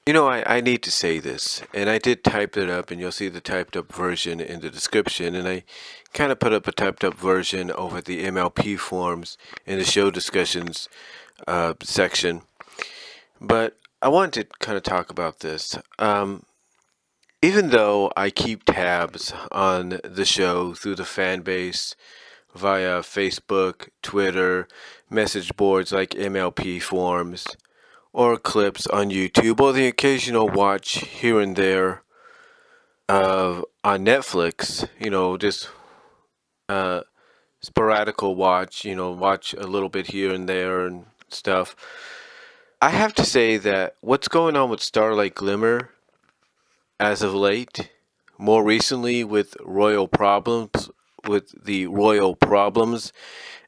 I need to say this, and I did type it up, and you'll see the typed up version in the description. And I kind of put up a typed up version over the MLP forums in the show discussions section. But I wanted to kind of talk about this. Even though I keep tabs on the show through the fan base via Facebook, Twitter, message boards like MLP forums, or clips on YouTube, or the occasional watch here and there on Netflix, just uh, sporadical watch, watch a little bit here and there and stuff. I have to say that what's going on with Starlight Glimmer as of late, more recently with the Royal Problems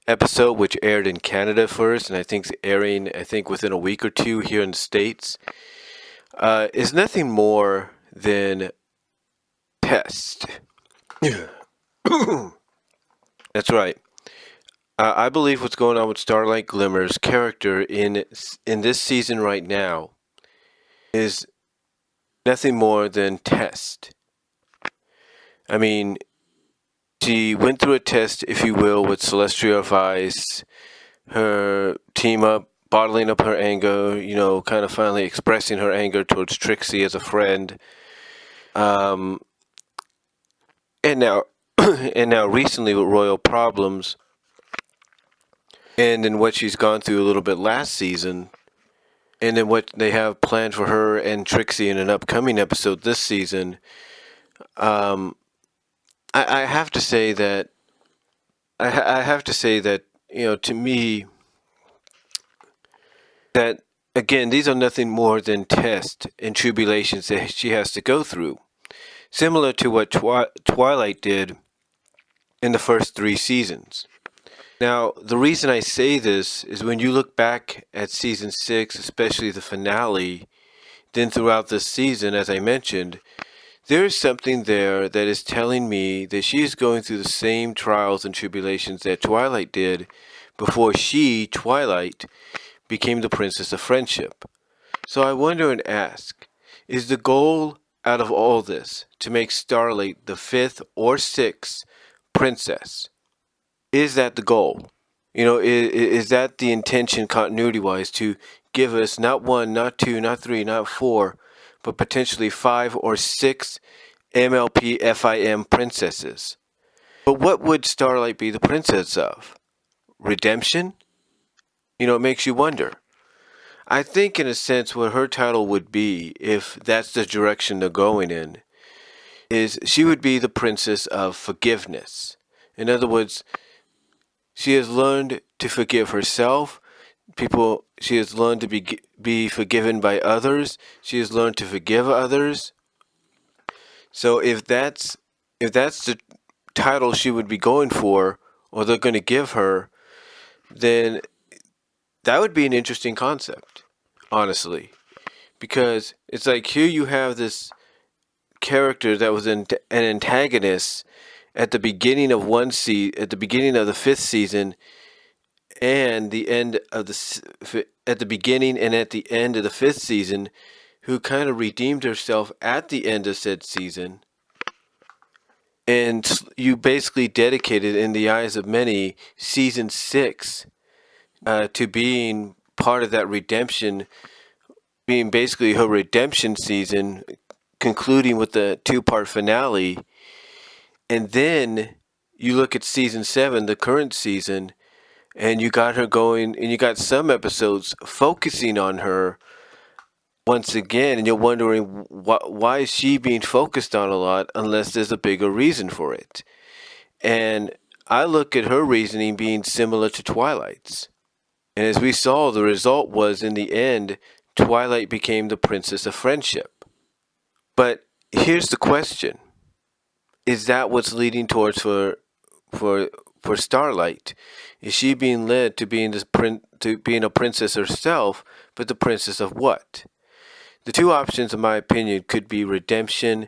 episode, which aired in Canada first, and I think it's airing, within a week or two here in the States, is nothing more than test. That's right. I believe what's going on with Starlight Glimmer's character in this season right now is nothing more than test. I mean, she went through a test, if you will, with Celestial Vice, her team up, bottling up her anger, kind of finally expressing her anger towards Trixie as a friend. And now, and now recently with Royal Problems, and then what she's gone through a little bit last season, and then what they have planned for her and Trixie in an upcoming episode this season. I have to say that I have to say that to me that again these are nothing more than tests and tribulations that she has to go through, similar to what Twilight did in the first 3 seasons. Now, the reason I say this is when you look back at season 6, especially the finale, then throughout this season, as I mentioned, there is something there that is telling me that she is going through the same trials and tribulations that Twilight did before she, Twilight, became the Princess of Friendship. So I wonder and ask, is the goal out of all this to make Starlight the 5th or 6th princess? Is that the goal? Is that the intention continuity-wise to give us not 1, not 2, not 3, not 4, but potentially 5 or 6 MLP FIM princesses? But what would Starlight be the princess of? Redemption? It makes you wonder. I think in a sense what her title would be, if that's the direction they're going in, is she would be the princess of forgiveness. In other words, she has learned to forgive herself. She has learned to be forgiven by others. She has learned to forgive others. So if that's the title she would be going for, or they're going to give her, then that would be an interesting concept, honestly, because it's like here you have this character that was an antagonist at the beginning of at the beginning of the 5th season, and the end of at the beginning and at the end of the 5th season, who kind of redeemed herself at the end of said season, and you basically dedicated, in the eyes of many, season 6 to being part of that redemption, being basically her redemption season, concluding with the 2-part finale. And then you look at season 7, the current season, and you got her going, and you got some episodes focusing on her once again, and you're wondering why is she being focused on a lot unless there's a bigger reason for it. And I look at her reasoning being similar to Twilight's. And as we saw, the result was, in the end, Twilight became the Princess of Friendship. But here's the question. Is that what's leading towards for Starlight? Is she being led to being a princess herself, but the princess of what? The two options, in my opinion, could be redemption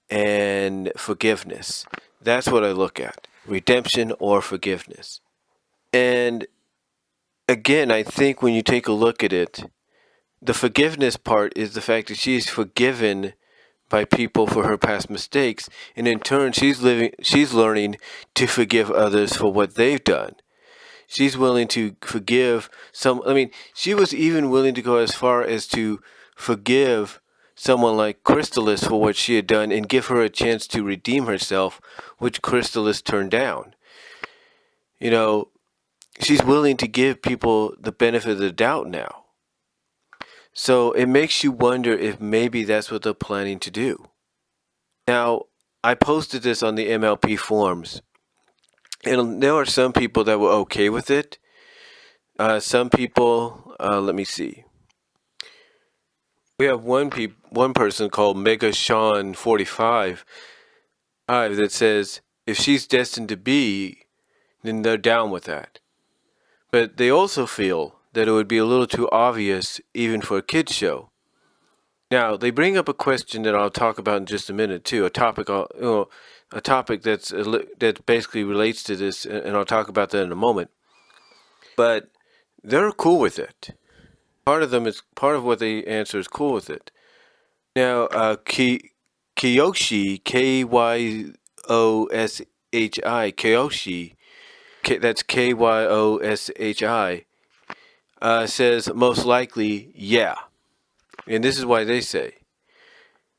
and forgiveness. That's what I look at. Redemption or forgiveness. And again, I think when you take a look at it, the forgiveness part is the fact that she's forgiven by people for her past mistakes, and in turn she's learning to forgive others for what they've done. She's willing to forgive she was even willing to go as far as to forgive someone like Chrysalis for what she had done and give her a chance to redeem herself, which Chrysalis turned down. She's willing to give people the benefit of the doubt now. So it makes you wonder if maybe that's what they're planning to do. Now, I posted this on the MLP forums, and there are some people that were okay with it. Some people, let me see. We have one person called Mega Sean 45 that says if she's destined to be, then they're down with that. But they also feel that it would be a little too obvious even for a kids show. Now they bring up a question that I'll talk about in just a minute too. A topic that basically relates to this, and I'll talk about that in a moment. But they're cool with it. Part of what they answer is cool with it. Now, Kiyoshi, Kiyoshi, that's Kyoshi, says most likely, yeah. And this is why they say,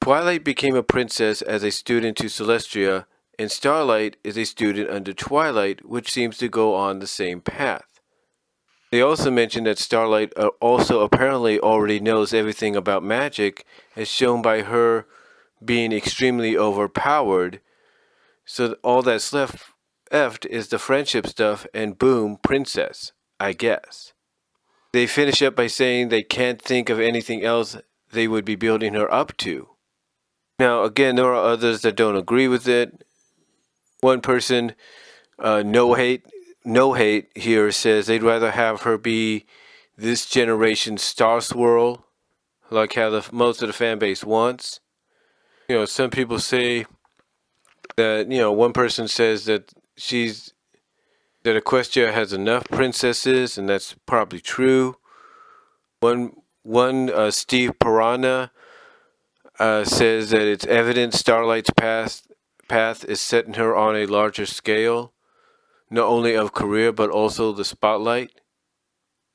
Twilight became a princess as a student to Celestia, and Starlight is a student under Twilight, which seems to go on the same path. They also mention that Starlight also apparently already knows everything about magic, as shown by her being extremely overpowered. So all that's left is the friendship stuff, and boom, princess, I guess. They finish up by saying they can't think of anything else they would be building her up to. Now, again, there are others that don't agree with it. One person, no hate here, says they'd rather have her be this generation's Star Swirl, like how most of the fan base wants. Some people say that, one person says that Equestria has enough princesses, and that's probably true. One Steve Piranha says that it's evident Starlight's path is setting her on a larger scale, not only of career but also the spotlight.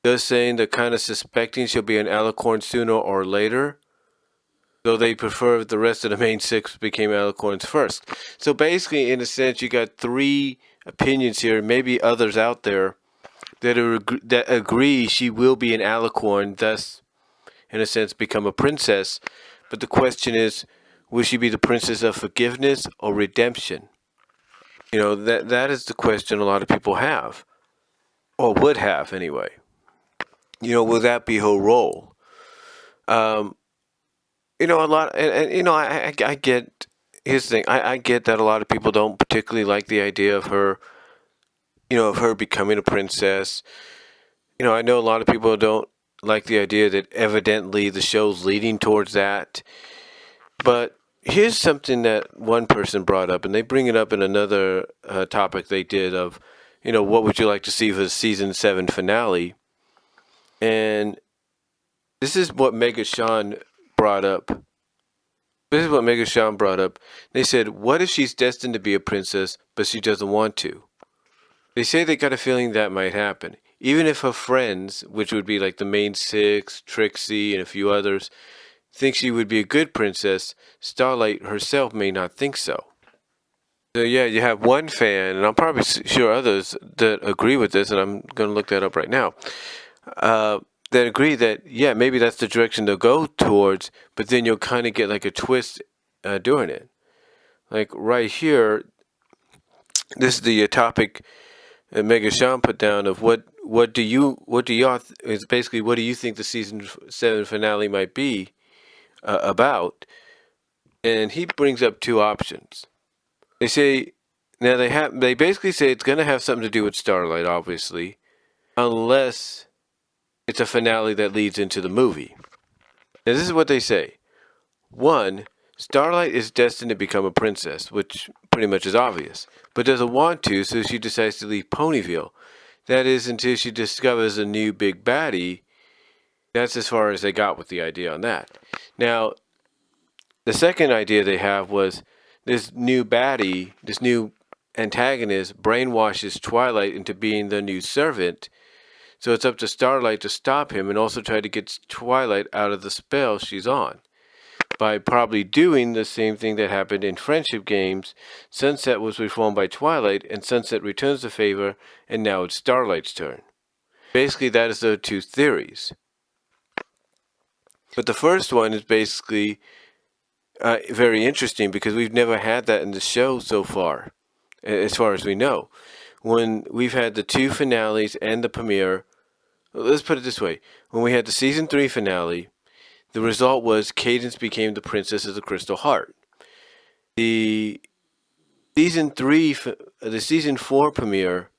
Thus saying they're kind of suspecting she'll be an alicorn sooner or later, though they prefer if the rest of the main six became alicorns first. So basically, in a sense, you got three opinions here, maybe others out there, that agree she will be an alicorn, thus, in a sense, become a princess. But the question is, will she be the princess of forgiveness or redemption? That is the question a lot of people have, or would have anyway. Will that be her role? A lot, and I get. Here's the thing: I get that a lot of people don't particularly like the idea of her, of her becoming a princess. I know a lot of people don't like the idea that evidently the show's leading towards that. But here's something that one person brought up, and they bring it up in another topic they did of, what would you like to see for the season 7 finale? And this is what Mega Sean brought up. They said, what if she's destined to be a princess, but she doesn't want to? They say they got a feeling that might happen. Even if her friends, which would be like the main six, Trixie, and a few others, think she would be a good princess, Starlight herself may not think so. So yeah, you have one fan, and I'm probably sure others that agree with this, and I'm going to look that up right now, that agree that, yeah, maybe that's the direction they'll go towards, but then you'll kind of get like a twist doing it. Like right here, this is the topic Mega Sean put down of what do y'all it's basically what do you think the season 7 finale might be about? And he brings up two options. They say now they basically say it's going to have something to do with Starlight, obviously, unless it's a finale that leads into the movie. Now this is what they say. One, Starlight is destined to become a princess, which pretty much is obvious, but doesn't want to, so she decides to leave Ponyville. That is until she discovers a new big baddie, That's as far as they got with the idea on that. Now, the second idea they have was this new baddie, this new antagonist, brainwashes Twilight into being the new servant. So it's up to Starlight to stop him and also try to get Twilight out of the spell she's on. By probably doing the same thing that happened in Friendship Games. Sunset was reformed by Twilight, and Sunset returns the favor, and now it's Starlight's turn. Basically, that is the two theories. But the first one is basically very interesting because we've never had that in the show so far as we know. When we've had the two finales and the premiere, let's put it this way. When we had the season 3 finale, the result was Cadence became the Princess of the Crystal Heart. The season 4 premiere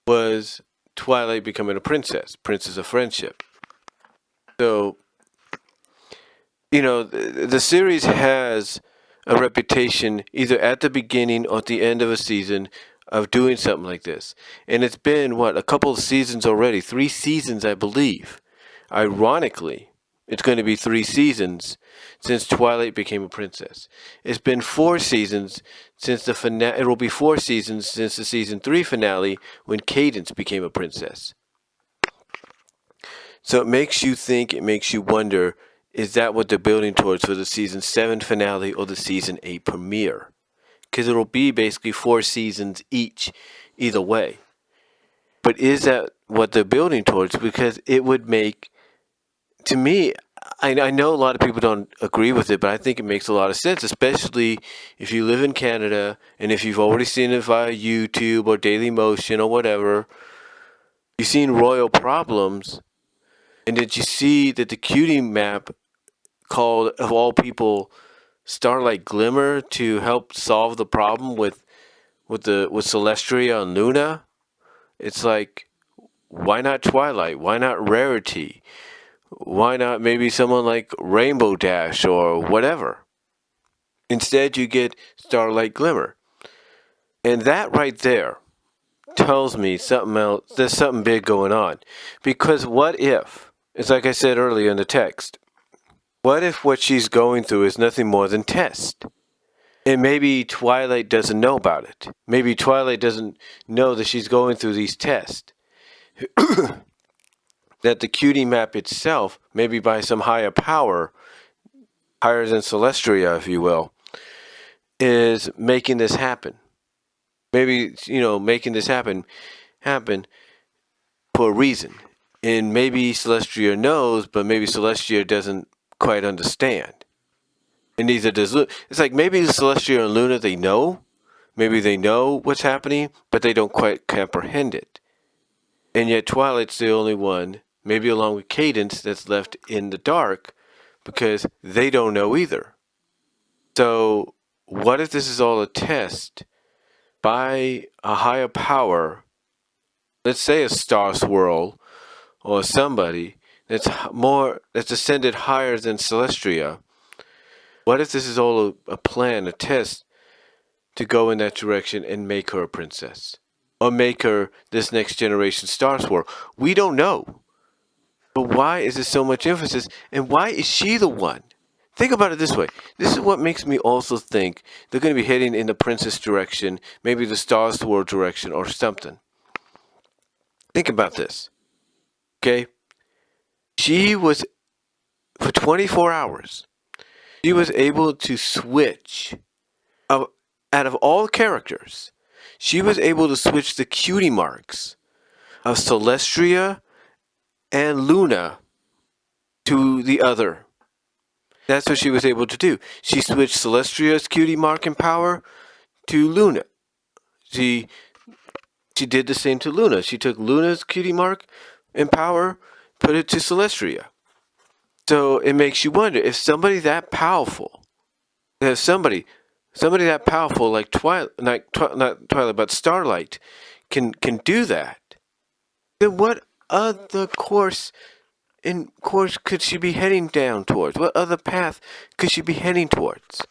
was Twilight becoming a princess of friendship. So, the series has a reputation either at the beginning or at the end of a season of doing something like this. And it's been, a couple of seasons already, 3 seasons, I believe. Ironically, it's going to be 3 seasons since Twilight became a princess. It's been 4 seasons since the finale. It will be 4 seasons since the season 3 finale when Cadence became a princess. So it makes you think, it makes you wonder, is that what they're building towards for the season 7 finale or the season 8 premiere? Because it'll be basically 4 seasons each, either way. But is that what they're building towards? Because it would make, to me, I know a lot of people don't agree with it, but I think it makes a lot of sense, especially if you live in Canada and if you've already seen it via YouTube or Daily Motion or whatever. You've seen Royal Problems, and did you see that the cutie map called, of all people, Starlight Glimmer to help solve the problem with Celestria and Luna? It's like, why not Twilight? Why not Rarity? Why not maybe someone like Rainbow Dash or whatever? Instead, you get Starlight Glimmer. And that right there tells me something else. There's something big going on. Because what if, it's like I said earlier in the text, what if what she's going through is nothing more than test? And maybe Twilight doesn't know about it. Maybe Twilight doesn't know that she's going through these tests. That the cutie map itself, maybe by some higher power, higher than Celestria, if you will, is making this happen. Maybe, making this happen for a reason. And maybe Celestria knows, but maybe Celestria doesn't quite understand. And neither does Luna. It's like maybe Celestria and Luna, they know. Maybe they know what's happening, but they don't quite comprehend it. And yet Twilight's the only one, maybe along with Cadence, that's left in the dark because they don't know either. So what if this is all a test by a higher power, let's say a Star Swirl or somebody that's ascended higher than Celestria? What if this is all a plan, a test to go in that direction and make her a princess? Or make her this next generation Star Swirl? We don't know. But why is there so much emphasis? And why is she the one? Think about it this way. This is what makes me also think they're going to be heading in the princess direction, maybe the Star Swirl direction or something. Think about this. Okay? She was, for 24 hours, she was able to switch, out of all characters, she was able to switch the cutie marks of Celestria and Luna to the other. That's what she was able to do. She switched Celestria's cutie mark and power to Luna. She did the same to Luna. She took Luna's cutie mark and power, put it to Celestria. So it makes you wonder, if somebody that powerful, if somebody that powerful like Twilight, not Twilight, but Starlight, can do that, then what other course could she be heading down towards? What other path could she be heading towards?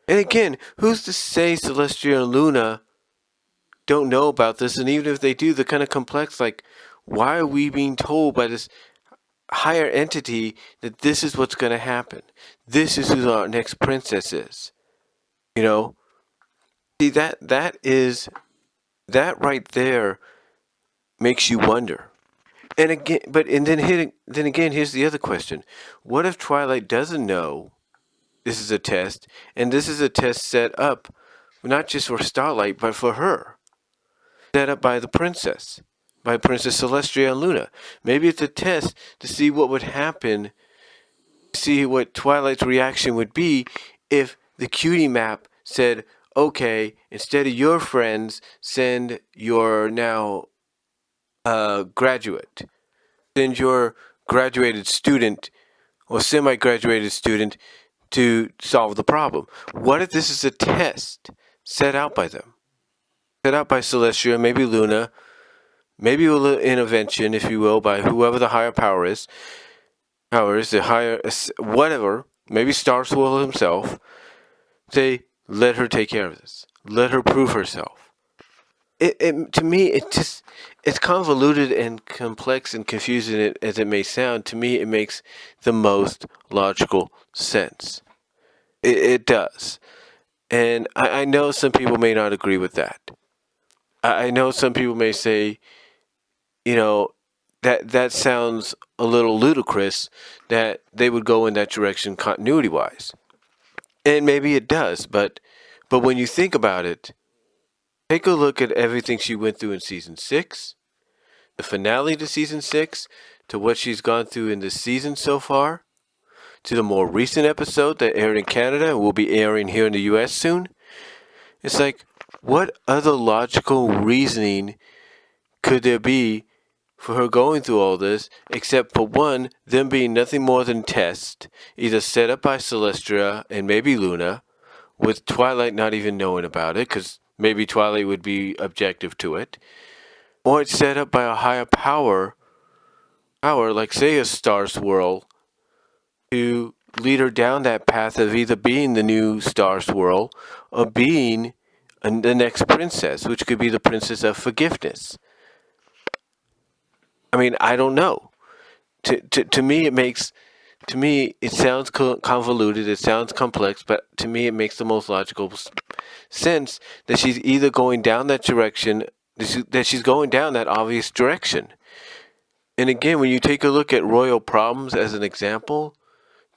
And again, who's to say Celestia and Luna don't know about this? And even if they do, they're kind of complex. Like, why are we being told by this higher entity that this is what's going to happen. This is who our next princess is. You know, see that right there makes you wonder. And again, then again, here's the other question: what if Twilight doesn't know this is a test, and this is a test set up not just for Starlight, but for her, set up by the princess, by Princess Celestia and Luna. Maybe it's a test to see what would happen, see what Twilight's reaction would be if the cutie map said, okay, instead of your friends, send your now graduate. Send your graduated student or semi-graduated student to solve the problem. What if this is a test set out by them? Set out by Celestia, maybe Luna, maybe a little intervention, if you will, by whoever the higher power is. The higher, whatever, maybe Star Swirl himself. Say, let her take care of this. Let her prove herself. To me, it's convoluted and complex and confusing as it may sound. To me, it makes the most logical sense. It does. And I know some people may not agree with that. I know some people may say, that sounds a little ludicrous that they would go in that direction continuity-wise. And maybe it does, but when you think about it, take a look at everything she went through in Season 6, the finale to Season 6, to what she's gone through in this season so far, to the more recent episode that aired in Canada and will be airing here in the US soon. It's like, what other logical reasoning could there be for her going through all this, except for one, them being nothing more than tests, either set up by Celestia and maybe Luna, with Twilight not even knowing about it, because maybe Twilight would be objective to it, or it's set up by a higher power, like say a Star Swirl, to lead her down that path of either being the new Star Swirl or being the next princess, which could be the Princess of Forgiveness. I mean, I don't know. To me, it sounds convoluted, it sounds complex, but to me, it makes the most logical sense that she's either going down that direction, that she's going down that obvious direction. And again, when you take a look at Royal Problems as an example,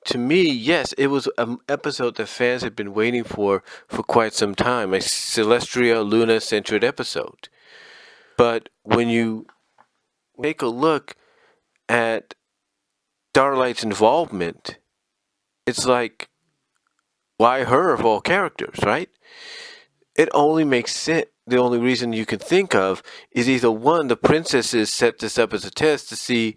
to me, yes, it was an episode that fans had been waiting for quite some time, a Celestia Luna-centered episode. But when you take a look at Starlight's involvement, it's like, why her of all characters, right? It only makes sense. The only reason you can think of is either one, the princesses set this up as a test to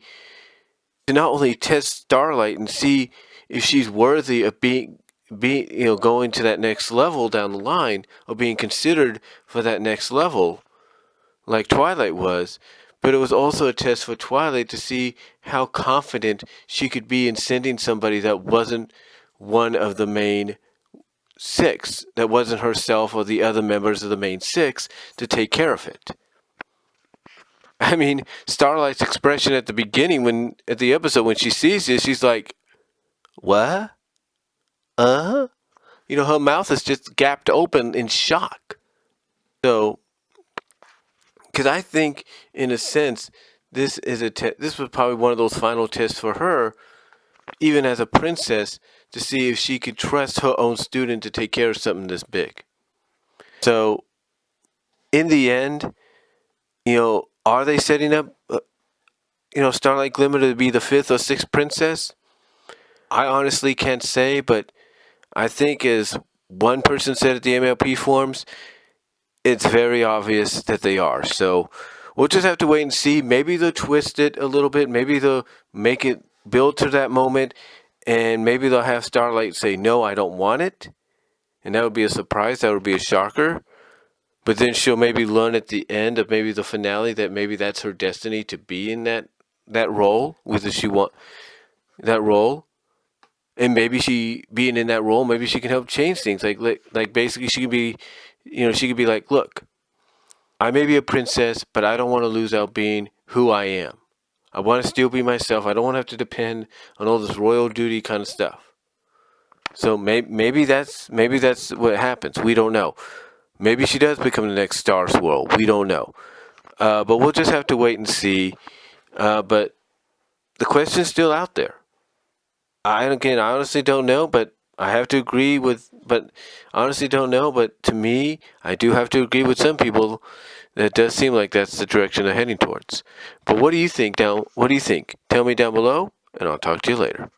not only test Starlight and see if she's worthy of being going to that next level down the line, or being considered for that next level, like Twilight was. But it was also a test for Twilight to see how confident she could be in sending somebody that wasn't one of the main 6, that wasn't herself or the other members of the main 6, to take care of it. I mean, Starlight's expression at the beginning, at the episode, when she sees this, she's like, what? Her mouth is just gapped open in shock. So, because I think, in a sense, this was probably one of those final tests for her, even as a princess, to see if she could trust her own student to take care of something this big. So, in the end, are they setting up, Starlight Glimmer to be the 5th or 6th princess? I honestly can't say, but I think, as one person said at the MLP forums, it's very obvious that they are. So we'll just have to wait and see. Maybe they'll twist it a little bit. Maybe they'll make it build to that moment. And maybe they'll have Starlight say, no, I don't want it. And that would be a surprise. That would be a shocker. But then she'll maybe learn at the end of maybe the finale that maybe that's her destiny to be in that role. Whether she want that role. And maybe she being in that role, maybe she can help change things. Like basically she could be, she could be like, look, I may be a princess, but I don't want to lose out being who I am. I want to still be myself. I don't want to have to depend on all this royal duty kind of stuff. So maybe that's what happens. We don't know. Maybe she does become the next Star Swirl. We don't know. But we'll just have to wait and see. But the question's still out there. I honestly don't know, but I have to agree with. But honestly, don't know. But to me, I do have to agree with some people. That does seem like that's the direction they're heading towards. But what do you think? What do you think? Tell me down below, and I'll talk to you later.